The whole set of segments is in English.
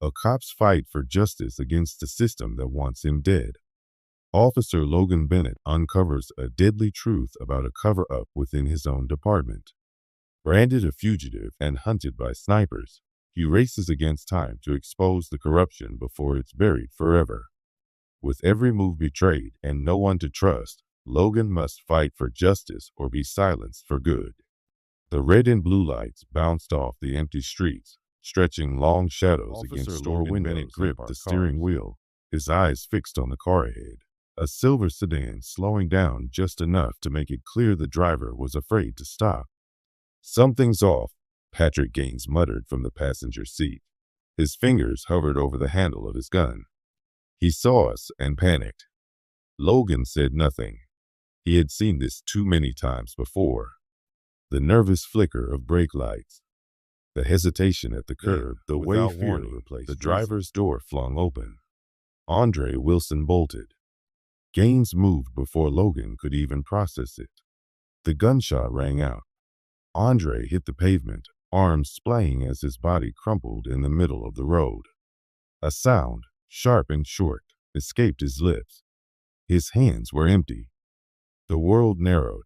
A cop's fight for justice against the system that wants him dead. Officer Logan Bennett uncovers a deadly truth about a cover-up within his own department. Branded a fugitive and hunted by snipers, he races against time to expose the corruption before it's buried forever. With every move betrayed and no one to trust, Logan must fight for justice or be silenced for good. The red and blue lights bounced off the empty streets, stretching long shadows against store windows. Bennett gripped the steering wheel, his eyes fixed on the car ahead, a silver sedan slowing down just enough to make it clear the driver was afraid to stop. "Something's off," Patrick Gaines muttered from the passenger seat. His fingers hovered over the handle of his gun. "He saw us and panicked." Logan said nothing. He had seen this too many times before. The nervous flicker of brake lights, the hesitation at the curb, the way the driver's door flung open. Andre Wilson bolted. Gaines moved before Logan could even process it. The gunshot rang out. Andre hit the pavement, arms splaying as his body crumpled in the middle of the road. A sound, sharp and short, escaped his lips. His hands were empty. The world narrowed.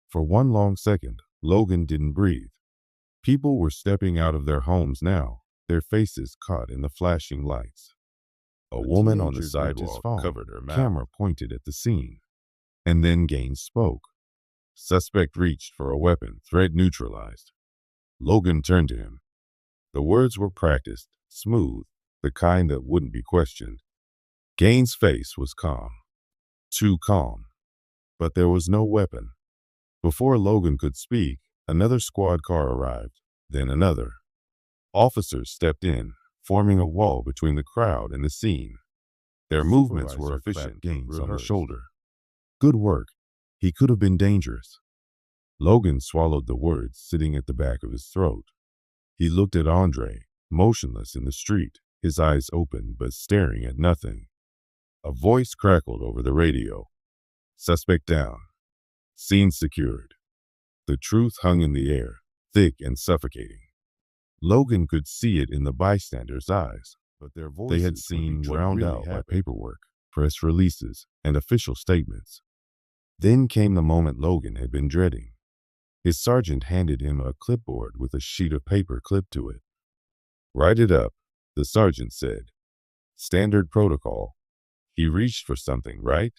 For one long second, Logan didn't breathe. People were stepping out of their homes now, their faces caught in the flashing lights. A woman on the sidewalk covered her mouth. Camera pointed at the scene. And then Gaines spoke. Suspect reached for a weapon, threat neutralized. Logan turned to him. The words were practiced, smooth, the kind that wouldn't be questioned. Gaines' face was calm. Too calm. But there was no weapon. Before Logan could speak, another squad car arrived, then another. Officers stepped in, forming a wall between the crowd and the scene. Their movements were efficient. Gaines on the shoulder. "Good work. He could have been dangerous." Logan swallowed the words sitting at the back of his throat. He looked at Andre, motionless in the street, his eyes open but staring at nothing. A voice crackled over the radio. "Suspect down. Scene secured." The truth hung in the air, thick and suffocating. Logan could see it in the bystanders' eyes, but their voices they had seen drowned out by paperwork, press releases, and official statements. Then came the moment Logan had been dreading. His sergeant handed him a clipboard with a sheet of paper clipped to it. "Write it up," the sergeant said. "Standard protocol." He reached for something, right?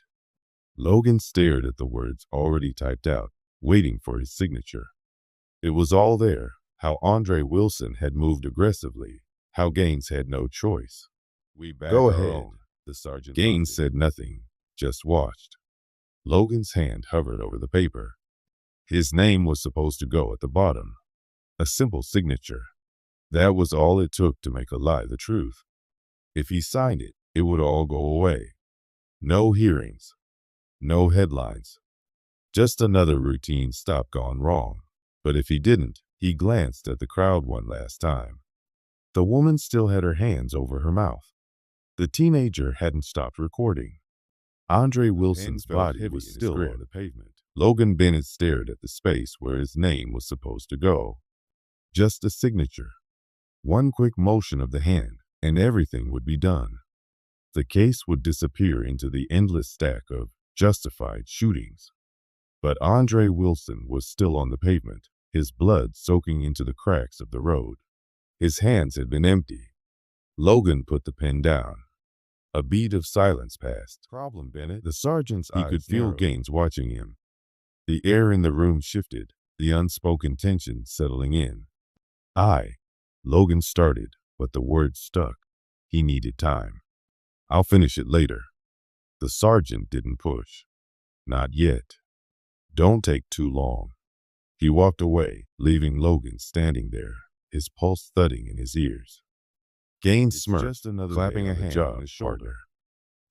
Logan stared at the words already typed out, waiting for his signature. It was all there, how Andre Wilson had moved aggressively, how Gaines had no choice. "Go ahead," the sergeant. Gaines said nothing, just watched. Logan's hand hovered over the paper. His name was supposed to go at the bottom. A simple signature. That was all it took to make a lie the truth. If he signed it, it would all go away. No hearings. No headlines. Just another routine stop gone wrong. But if he didn't, he glanced at the crowd one last time. The woman still had her hands over her mouth. The teenager hadn't stopped recording. Andre Wilson's body was still on the pavement. Logan Bennett stared at the space where his name was supposed to go. Just a signature. One quick motion of the hand, and everything would be done. The case would disappear into the endless stack of justified shootings. But Andre Wilson was still on the pavement, his blood soaking into the cracks of the road. His hands had been empty. Logan put the pen down. A beat of silence passed. "Problem, Bennett." The sergeant's eyes could feel Gaines watching him. The air in the room shifted, the unspoken tension settling in. Logan started, but the words stuck. He needed time. "I'll finish it later." The sergeant didn't push. "Not yet. Don't take too long." He walked away, leaving Logan standing there, his pulse thudding in his ears. Gaines smirked, clapping a hand on his shoulder.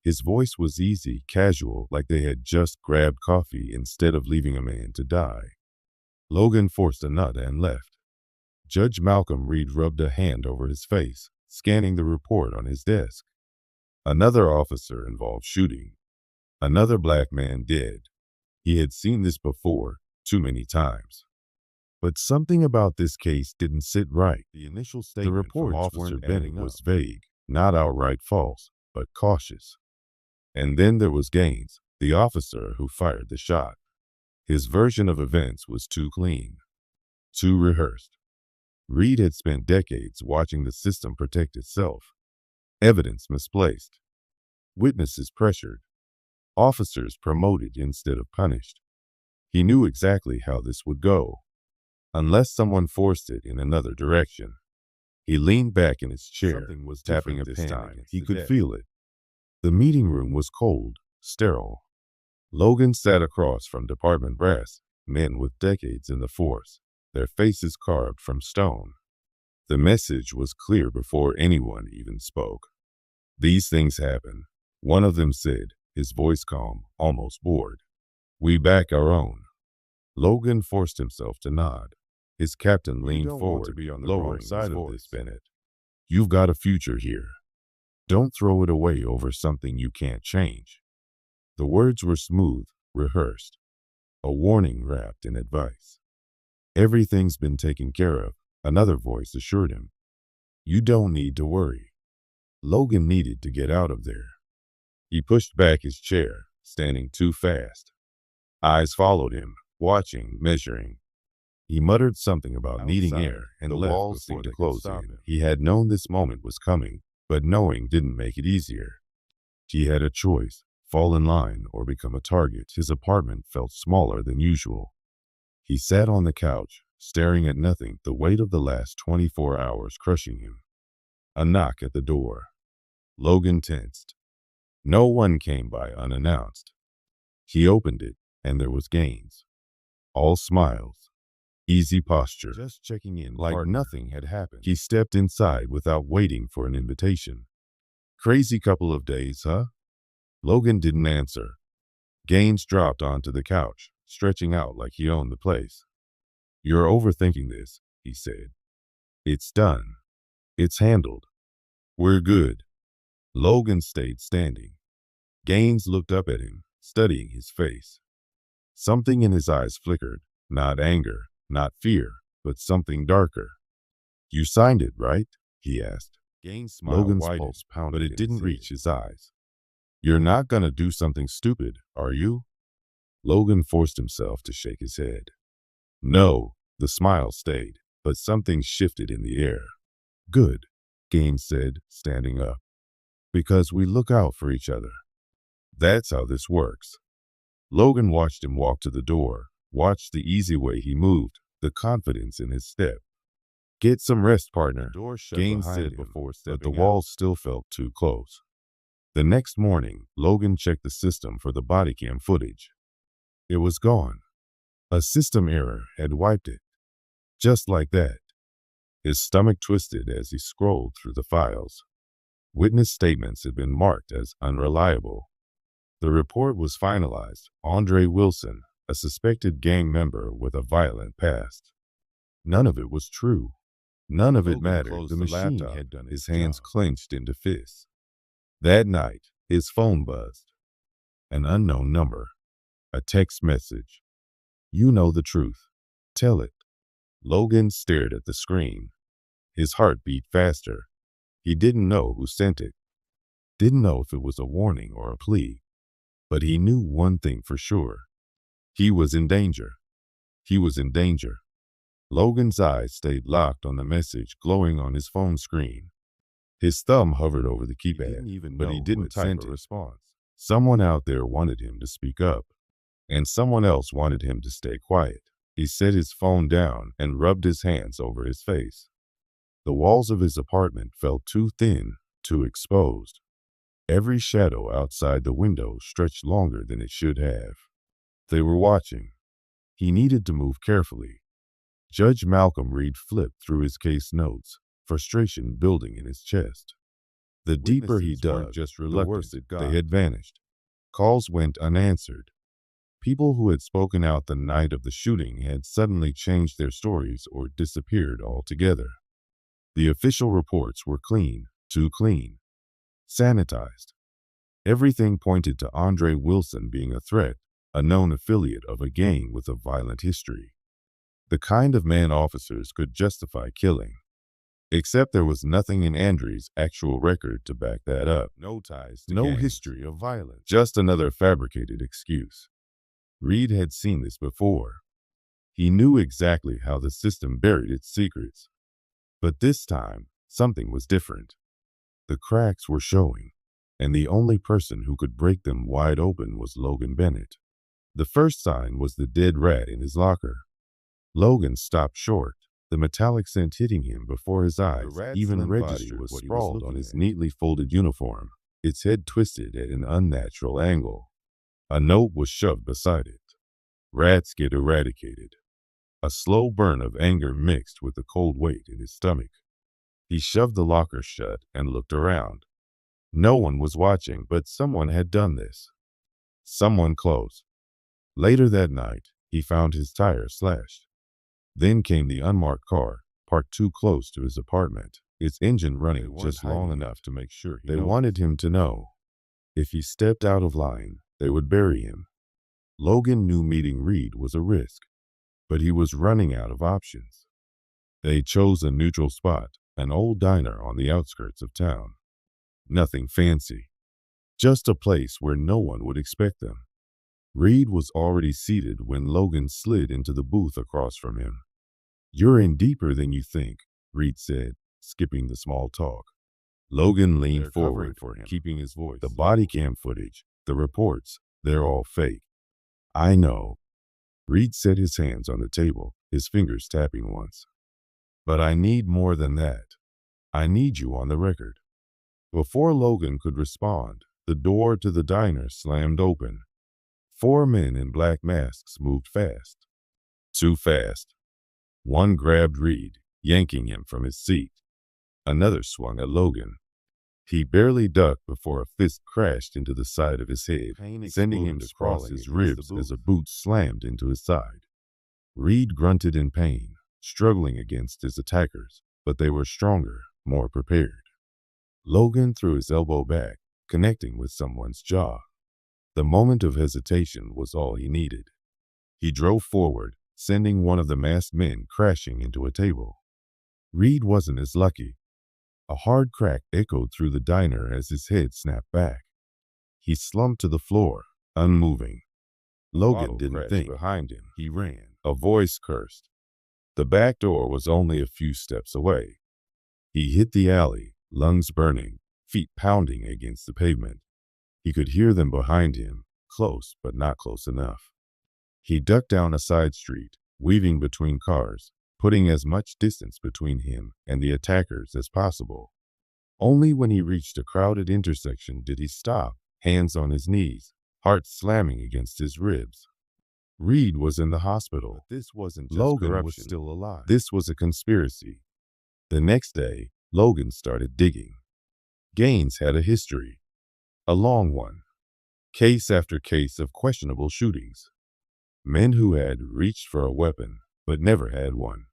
His voice was easy, casual, like they had just grabbed coffee instead of leaving a man to die. Logan forced a nut and left. Judge Malcolm Reed rubbed a hand over his face, scanning the report on his desk. Another officer involved shooting. Another black man dead. He had seen this before, too many times. But something about this case didn't sit right. The initial statement from Officer Bennett was vague, not outright false, but cautious. And then there was Gaines, the officer who fired the shot. His version of events was too clean, too rehearsed. Reed had spent decades watching the system protect itself. Evidence misplaced. Witnesses pressured. Officers promoted instead of punished. He knew exactly how this would go, unless someone forced it in another direction. He leaned back in his chair, tapping a pen. He could feel it. The meeting room was cold, sterile. Logan sat across from department brass, men with decades in the force, their faces carved from stone. The message was clear before anyone even spoke. These things happen, one of them said, his voice calm, almost bored. We back our own. Logan forced himself to nod. His captain leaned forward, lowering his voice. Bennett, you've got a future here. Don't throw it away over something you can't change. The words were smooth, rehearsed, a warning wrapped in advice. Everything's been taken care of, another voice assured him. You don't need to worry. Logan needed to get out of there. He pushed back his chair, standing too fast. Eyes followed him, watching, measuring. He muttered something about needing air, and the walls seemed to close in. He had known this moment was coming, but knowing didn't make it easier. He had a choice, fall in line or become a target. His apartment felt smaller than usual. He sat on the couch, staring at nothing, the weight of the last 24 hours crushing him. A knock at the door. Logan tensed. No one came by unannounced. He opened it, and there was Gaines. All smiles. Easy posture. Just checking in, like nothing had happened. He stepped inside without waiting for an invitation. Crazy couple of days, huh? Logan didn't answer. Gaines dropped onto the couch, stretching out like he owned the place. You're overthinking this, he said. It's done. It's handled. We're good. Logan stayed standing. Gaines looked up at him, studying his face. Something in his eyes flickered, not anger, not fear, but something darker. You signed it, right? He asked. Gaines smiled. Logan's pulse pounded, but it didn't reach his eyes. You're not gonna do something stupid, are you? Logan forced himself to shake his head. No, the smile stayed, but something shifted in the air. Good, Gaines said, standing up. Because we look out for each other. That's how this works. Logan watched him walk to the door, watched the easy way he moved, the confidence in his step. Get some rest, partner, Gaines said before, but the walls still felt too close. The next morning, Logan checked the system for the body cam footage. It was gone. A system error had wiped it. Just like that. His stomach twisted as he scrolled through the files. Witness statements had been marked as unreliable. The report was finalized. Andre Wilson, a suspected gang member with a violent past. None of it was true. None of it mattered. The machine had done his hands clenched into fists. That night, his phone buzzed. An unknown number. A text message. You know the truth. Tell it. Logan stared at the screen. His heart beat faster. He didn't know who sent it. Didn't know if it was a warning or a plea. But he knew one thing for sure. He was in danger. He was in danger. Logan's eyes stayed locked on the message glowing on his phone screen. His thumb hovered over the keypad, but he didn't send a response. Someone out there wanted him to speak up, and someone else wanted him to stay quiet. He set his phone down and rubbed his hands over his face. The walls of his apartment felt too thin, too exposed. Every shadow outside the window stretched longer than it should have. They were watching. He needed to move carefully. Judge Malcolm Reed flipped through his case notes, frustration building in his chest. The deeper he dug, the worse it got. They had vanished. Calls went unanswered. People who had spoken out the night of the shooting had suddenly changed their stories or disappeared altogether. The official reports were clean, too clean. Sanitized. Everything pointed to Andre Wilson being a threat, a known affiliate of a gang with a violent history. The kind of man officers could justify killing. Except there was nothing in Andre's actual record to back that up. No ties to gangs. History of violence. Just another fabricated excuse. Reed had seen this before. He knew exactly how the system buried its secrets. But this time, something was different. The cracks were showing, and the only person who could break them wide open was Logan Bennett. The first sign was the dead rat in his locker. Logan stopped short, the metallic scent hitting him before his eyes even registered what sprawled on his neatly folded uniform, its head twisted at an unnatural angle. A note was shoved beside it. Rats get eradicated. A slow burn of anger mixed with the cold weight in his stomach. He shoved the locker shut and looked around. No one was watching, but someone had done this. Someone close. Later that night, he found his tire slashed. Then came the unmarked car, parked too close to his apartment, its engine running just long enough to make sure he wanted him to know. If he stepped out of line, they would bury him. Logan knew meeting Reed was a risk, but he was running out of options. They chose a neutral spot, an old diner on the outskirts of town. Nothing fancy, just a place where no one would expect them. Reed was already seated when Logan slid into the booth across from him. "You're in deeper than you think," Reed said, skipping the small talk. Logan leaned forward, for him, keeping his voice. "The body cam footage, the reports, they're all fake." "I know." Reed set his hands on the table, his fingers tapping once. "But I need more than that. I need you on the record." Before Logan could respond, the door to the diner slammed open. 4 men in black masks moved fast. Too fast. One grabbed Reed, yanking him from his seat. Another swung at Logan. He barely ducked before a fist crashed into the side of his head, sending him to cross his ribs as a boot slammed into his side. Reed grunted in pain, struggling against his attackers, but they were stronger, more prepared. Logan threw his elbow back, connecting with someone's jaw. The moment of hesitation was all he needed. He drove forward, sending one of the masked men crashing into a table. Reed wasn't as lucky. A hard crack echoed through the diner as his head snapped back. He slumped to the floor, unmoving. Logan didn't think. Behind him, he ran. A voice cursed. The back door was only a few steps away. He hit the alley, lungs burning, feet pounding against the pavement. He could hear them behind him, close but not close enough. He ducked down a side street, weaving between cars, putting as much distance between him and the attackers as possible. Only when he reached a crowded intersection did he stop, hands on his knees, heart slamming against his ribs. Reed was in the hospital. This wasn't just Logan corruption. Was still alive. This was a conspiracy. The next day, Logan started digging. Gaines had a history. A long one. Case after case of questionable shootings. Men who had reached for a weapon, but never had one.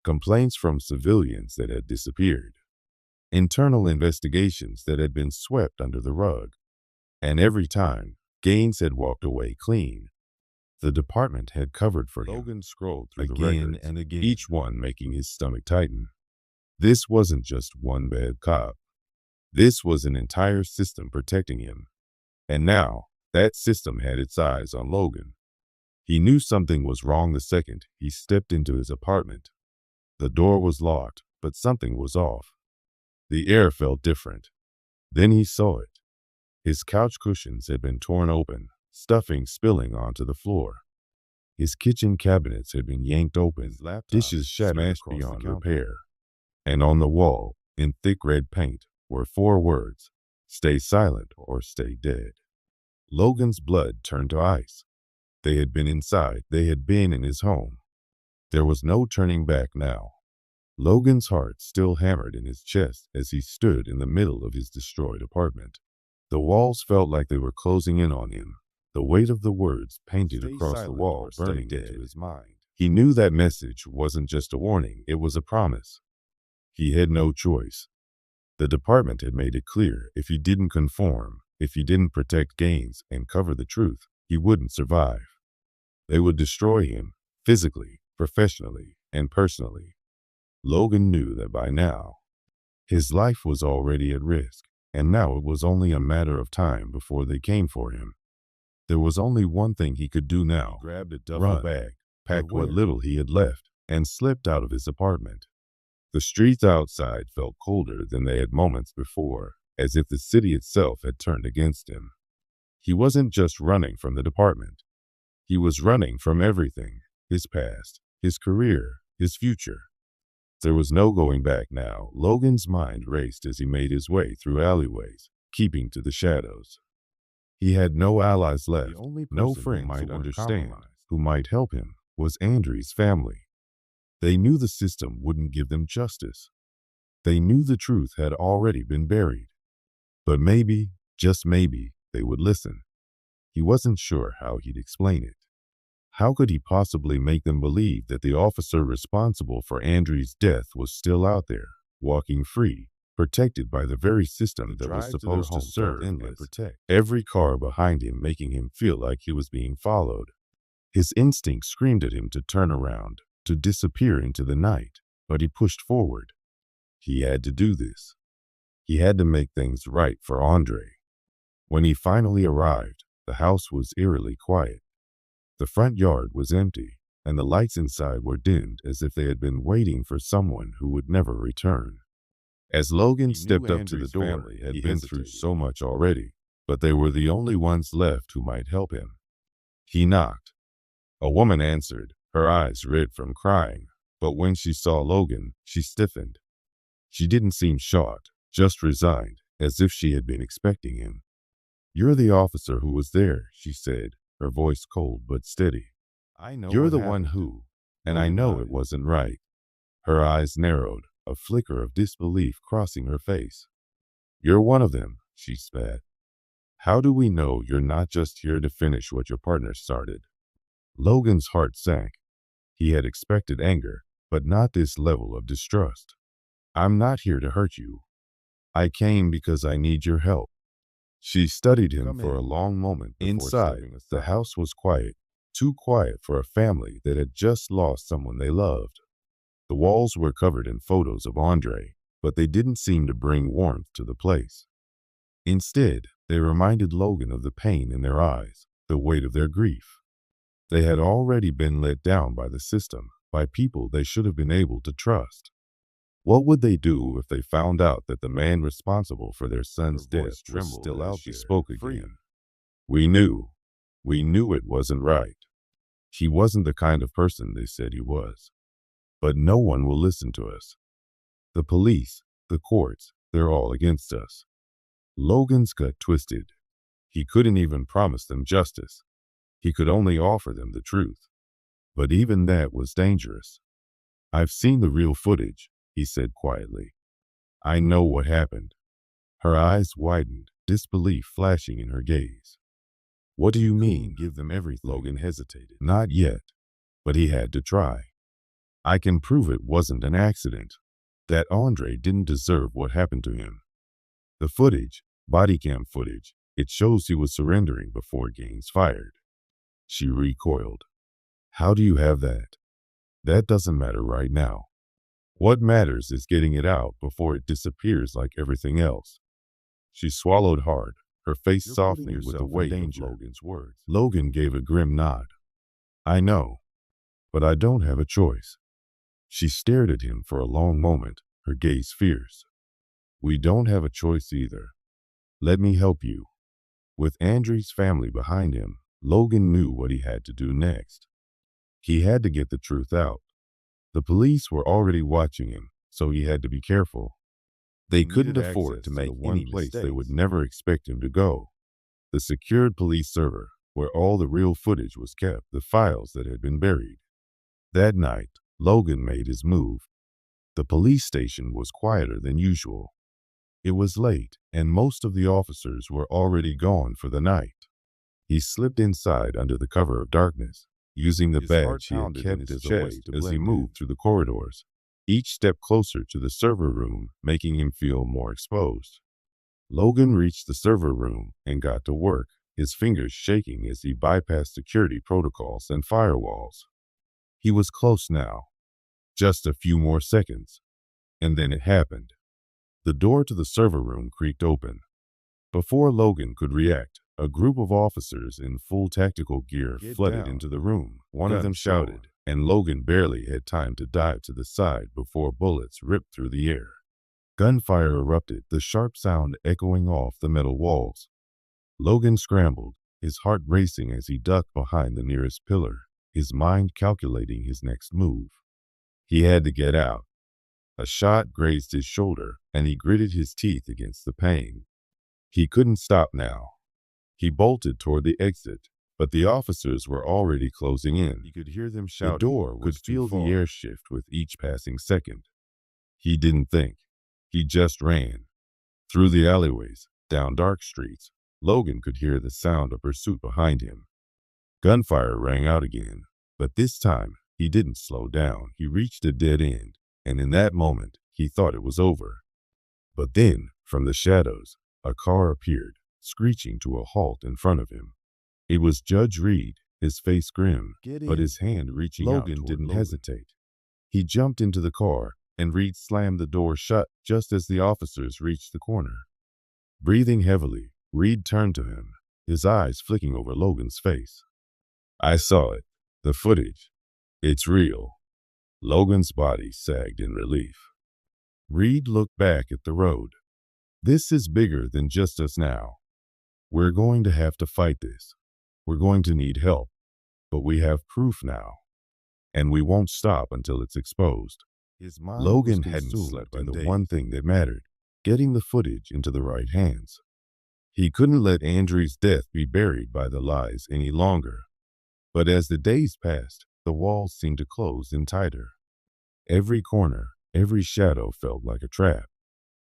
Complaints from civilians that had disappeared. Internal investigations that had been swept under the rug. And every time, Gaines had walked away clean. The department had covered for him. Logan scrolled through the records, and again, each one making his stomach tighten. This wasn't just one bad cop. This was an entire system protecting him. And now, that system had its eyes on Logan. He knew something was wrong the second he stepped into his apartment. The door was locked, but something was off. The air felt different. Then he saw it. His couch cushions had been torn open, stuffing spilling onto the floor. His kitchen cabinets had been yanked open, dishes smashed beyond repair. And on the wall, in thick red paint, were 4 words: "Stay silent or stay dead." Logan's blood turned to ice. They had been inside. They had been in his home. There was no turning back now. Logan's heart still hammered in his chest as he stood in the middle of his destroyed apartment. The walls felt like they were closing in on him, the weight of the words painted across the wall burning into his mind. He knew that message wasn't just a warning, it was a promise. He had no choice. The department had made it clear if he didn't conform, if he didn't protect Gaines and cover the truth, he wouldn't survive. They would destroy him, physically, professionally and personally. Logan knew that by now, his life was already at risk, and now it was only a matter of time before they came for him. There was only one thing he could do now. He grabbed a duffel bag, packed what little he had left, and slipped out of his apartment. The streets outside felt colder than they had moments before, as if the city itself had turned against him. He wasn't just running from the department. He was running from everything: his past, his career, his future. There was no going back now. Logan's mind raced as he made his way through alleyways, keeping to the shadows. He had no allies left, no friends who might understand, who might help him, was Andrew's family. They knew the system wouldn't give them justice. They knew the truth had already been buried. But maybe, just maybe, they would listen. He wasn't sure how he'd explain it. How could he possibly make them believe that the officer responsible for Andrew's death was still out there, walking free, protected by the very system that was supposed to serve and protect? Every car behind him making him feel like he was being followed. His instinct screamed at him to turn around, to disappear into the night, but he pushed forward. He had to do this. He had to make things right for Andre. When he finally arrived, the house was eerily quiet. The front yard was empty, and the lights inside were dimmed as if they had been waiting for someone who would never return. As Logan stepped up to the door, he had been through so much already, but they were the only ones left who might help him. He knocked. A woman answered, her eyes red from crying, but when she saw Logan, she stiffened. She didn't seem shocked, just resigned, as if she had been expecting him. "You're the officer who was there," she said, her voice cold but steady. "I know you're the one who, and I know it wasn't right." Her eyes narrowed, a flicker of disbelief crossing her face. "You're one of them," she spat. "How do we know you're not just here to finish what your partner started?" Logan's heart sank. He had expected anger, but not this level of distrust. "I'm not here to hurt you. I came because I need your help." She studied him for a long moment. Inside, the house was quiet, too quiet for a family that had just lost someone they loved. The walls were covered in photos of Andre, but they didn't seem to bring warmth to the place. Instead, they reminded Logan of the pain in their eyes, the weight of their grief. They had already been let down by the system, by people they should have been able to trust. What would they do if they found out that the man responsible for their son's death was still out there? She spoke again. We knew it wasn't right. He wasn't the kind of person they said he was. But no one will listen to us. The police, the courts, they're all against us. Logan's gut twisted. He couldn't even promise them justice. He could only offer them the truth. But even that was dangerous. "I've seen the real footage," he said quietly. "I know what happened." Her eyes widened, disbelief flashing in her gaze. "What do you mean, give them everything?" Logan hesitated. Not yet, but he had to try. "I can prove it wasn't an accident, that Andre didn't deserve what happened to him. The footage, body cam footage, it shows he was surrendering before Gaines fired." She recoiled. "How do you have that? That doesn't matter right now. What matters is getting it out before it disappears like everything else." She swallowed hard, her face softening with the weight of Logan's words. Logan gave a grim nod. "I know, but I don't have a choice." She stared at him for a long moment, her gaze fierce. "We don't have a choice either. Let me help you." With Andrew's family behind him, Logan knew what he had to do next. He had to get the truth out. The police were already watching him, so he had to be careful. They couldn't afford to make any place they would never expect him to go. The secured police server, where all the real footage was kept, the files that had been buried. That night, Logan made his move. The police station was quieter than usual. It was late, and most of the officers were already gone for the night. He slipped inside under the cover of darkness, using the badge he had kept as a way as he moved through the corridors, each step closer to the server room, making him feel more exposed. Logan reached the server room and got to work, his fingers shaking as he bypassed security protocols and firewalls. He was close now. Just a few more seconds. And then it happened. The door to the server room creaked open. Before Logan could react, a group of officers in full tactical gear flooded into the room. One of them shouted, and Logan barely had time to dive to the side before bullets ripped through the air. Gunfire erupted, the sharp sound echoing off the metal walls. Logan scrambled, his heart racing as he ducked behind the nearest pillar, his mind calculating his next move. He had to get out. A shot grazed his shoulder, and he gritted his teeth against the pain. He couldn't stop now. He bolted toward the exit, but the officers were already closing in. He could hear them shouting. The door could feel the air shift with each passing second. He didn't think. He just ran. Through the alleyways, down dark streets, Logan could hear the sound of pursuit behind him. Gunfire rang out again, but this time he didn't slow down. He reached a dead end, and in that moment, he thought it was over. But then, from the shadows, a car appeared, screeching to a halt in front of him. It was Judge Reed, his face grim, but his hand reaching out. Logan didn't hesitate. He jumped into the car, and Reed slammed the door shut just as the officers reached the corner. Breathing heavily, Reed turned to him, his eyes flicking over Logan's face. "I saw it. The footage. It's real." Logan's body sagged in relief. Reed looked back at the road. "This is bigger than just us now. We're going to have to fight this. We're going to need help. But we have proof now. And we won't stop until it's exposed." Logan hadn't slept on the one thing that mattered, getting the footage into the right hands. He couldn't let Andrew's death be buried by the lies any longer. But as the days passed, the walls seemed to close in tighter. Every corner, every shadow felt like a trap.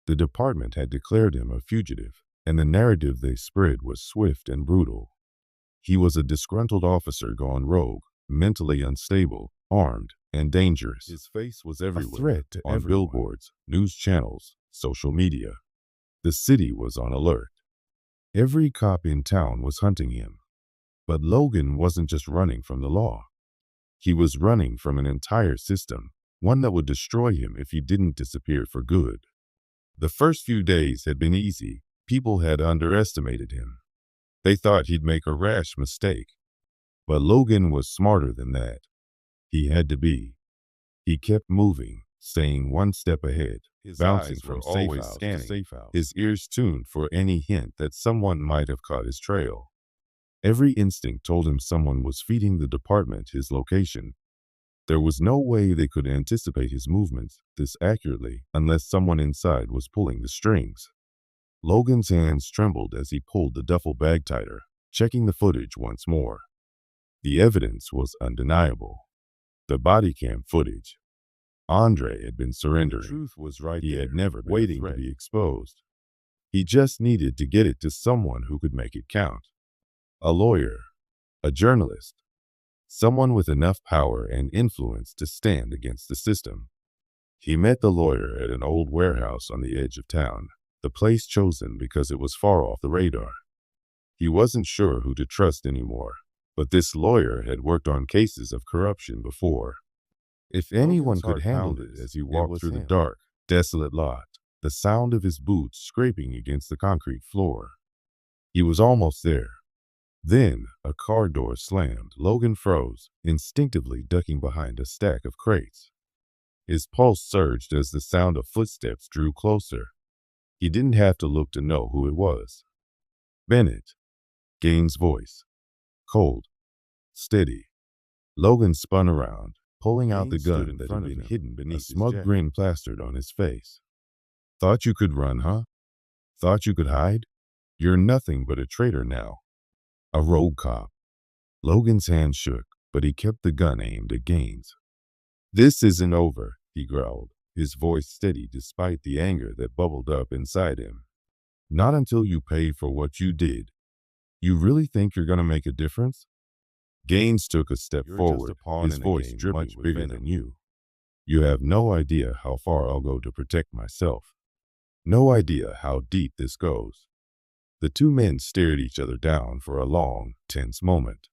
The department had declared him a fugitive, and the narrative they spread was swift and brutal. He was a disgruntled officer gone rogue, mentally unstable, armed, and dangerous. His face was everywhere, a threat to on billboards, news channels, social media. The city was on alert. Every cop in town was hunting him. But Logan wasn't just running from the law. He was running from an entire system, one that would destroy him if he didn't disappear for good. The first few days had been easy. People had underestimated him. They thought he'd make a rash mistake. But Logan was smarter than that. He had to be. He kept moving, staying one step ahead, bouncing from safe house to safe house, his ears tuned for any hint that someone might have caught his trail. Every instinct told him someone was feeding the department his location. There was no way they could anticipate his movements this accurately unless someone inside was pulling the strings. Logan's hands trembled as he pulled the duffel bag tighter, checking the footage once more. The evidence was undeniable. The body cam footage. Andre had been surrendering. The truth was right there. He had never been waiting to be exposed. He just needed to get it to someone who could make it count. A lawyer, a journalist, someone with enough power and influence to stand against the system. He met the lawyer at an old warehouse on the edge of town, the place chosen because it was far off the radar. He wasn't sure who to trust anymore, but this lawyer had worked on cases of corruption before. If anyone could handle it as he walked through the dark, desolate lot, the sound of his boots scraping against the concrete floor. He was almost there. Then a car door slammed. Logan froze, instinctively ducking behind a stack of crates. His pulse surged as the sound of footsteps drew closer. He didn't have to look to know who it was. Bennett. Gaines' voice. Cold. Steady. Logan spun around, pulling out the gun that had been hidden beneath his jacket. A smug grin plastered on his face. "Thought you could run, huh? Thought you could hide? You're nothing but a traitor now. A rogue cop." Logan's hand shook, but he kept the gun aimed at Gaines. "This isn't over," he growled, his voice steady despite the anger that bubbled up inside him. "Not until you pay for what you did. You really think you're going to make a difference?" Gaines took a step forward, his voice dripping much bigger than you. "You have no idea how far I'll go to protect myself. No idea how deep this goes." The two men stared each other down for a long, tense moment.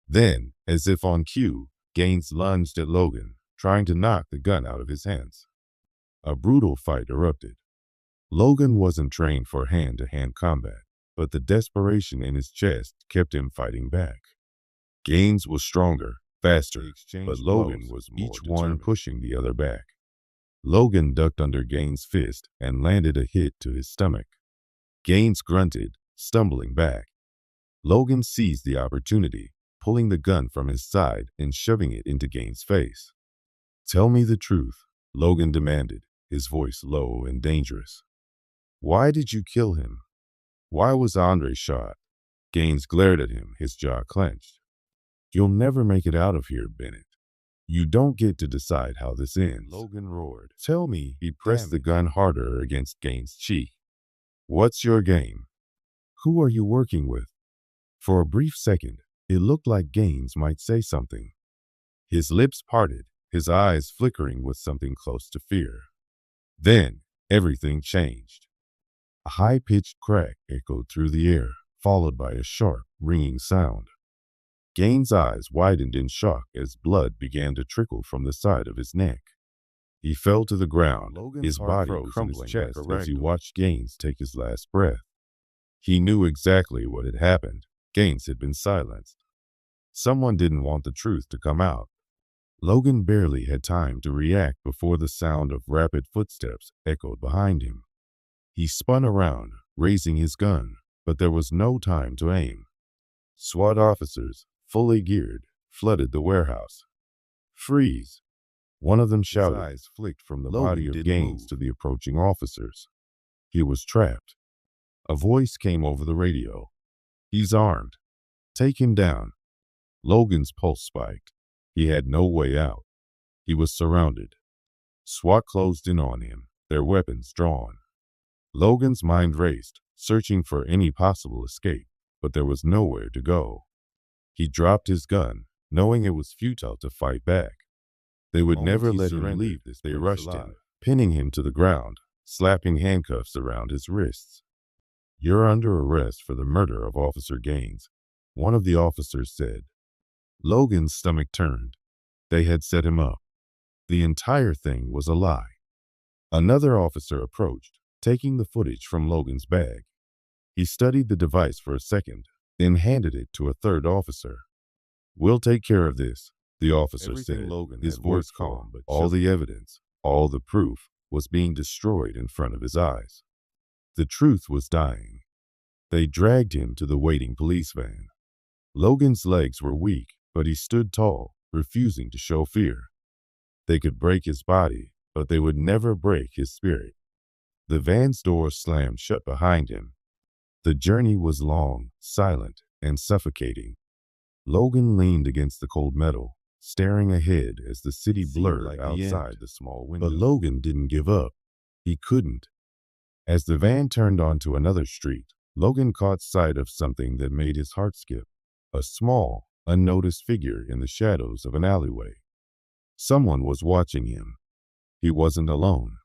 Then, as if on cue, Gaines lunged at Logan, trying to knock the gun out of his hands. A brutal fight erupted. Logan wasn't trained for hand-to-hand combat, but the desperation in his chest kept him fighting back. Gaines was stronger, faster, but Logan was each one pushing the other back. Logan ducked under Gaines' fist and landed a hit to his stomach. Gaines grunted, stumbling back. Logan seized the opportunity, pulling the gun from his side and shoving it into Gaines' face. "Tell me the truth," Logan demanded, his voice low and dangerous. "Why did you kill him? Why was Andre shot?" Gaines glared at him, his jaw clenched. "You'll never make it out of here, Bennett. You don't get to decide how this ends," Logan roared. "Tell me." He pressed the gun harder against Gaines' cheek. "What's your game? Who are you working with?" For a brief second, it looked like Gaines might say something. His lips parted, his eyes flickering with something close to fear. Then, everything changed. A high-pitched crack echoed through the air, followed by a sharp, ringing sound. Gaines' eyes widened in shock as blood began to trickle from the side of his neck. He fell to the ground, his body crumbling in his chest as he watched Gaines take his last breath. He knew exactly what had happened. Gaines had been silenced. Someone didn't want the truth to come out. Logan barely had time to react before the sound of rapid footsteps echoed behind him. He spun around, raising his gun, but there was no time to aim. SWAT officers, fully geared, flooded the warehouse. "Freeze!" One of them shouted. His eyes flicked from the body of Gaines to the approaching officers. He was trapped. A voice came over the radio. "He's armed. Take him down." Logan's pulse spiked. He had no way out. He was surrounded. SWAT closed in on him, their weapons drawn. Logan's mind raced, searching for any possible escape, but there was nowhere to go. He dropped his gun, knowing it was futile to fight back. They would never let him leave this. They rushed him, pinning him to the ground, slapping handcuffs around his wrists. "You're under arrest for the murder of Officer Gaines," one of the officers said. Logan's stomach turned. They had set him up. The entire thing was a lie. Another officer approached, taking the footage from Logan's bag. He studied the device for a second, then handed it to a third officer. "We'll take care of this," the officer said, his voice calm, but all the evidence, all the proof, was being destroyed in front of his eyes. The truth was dying. They dragged him to the waiting police van. Logan's legs were weak, but he stood tall, refusing to show fear. They could break his body, but they would never break his spirit. The van's door slammed shut behind him. The journey was long, silent, and suffocating. Logan leaned against the cold metal, staring ahead as the city blurred outside the small window. But Logan didn't give up. He couldn't. As the van turned onto another street, Logan caught sight of something that made his heart skip. A small, unnoticed figure in the shadows of an alleyway. Someone was watching him. He wasn't alone.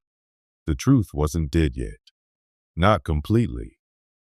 The truth wasn't dead yet. Not completely.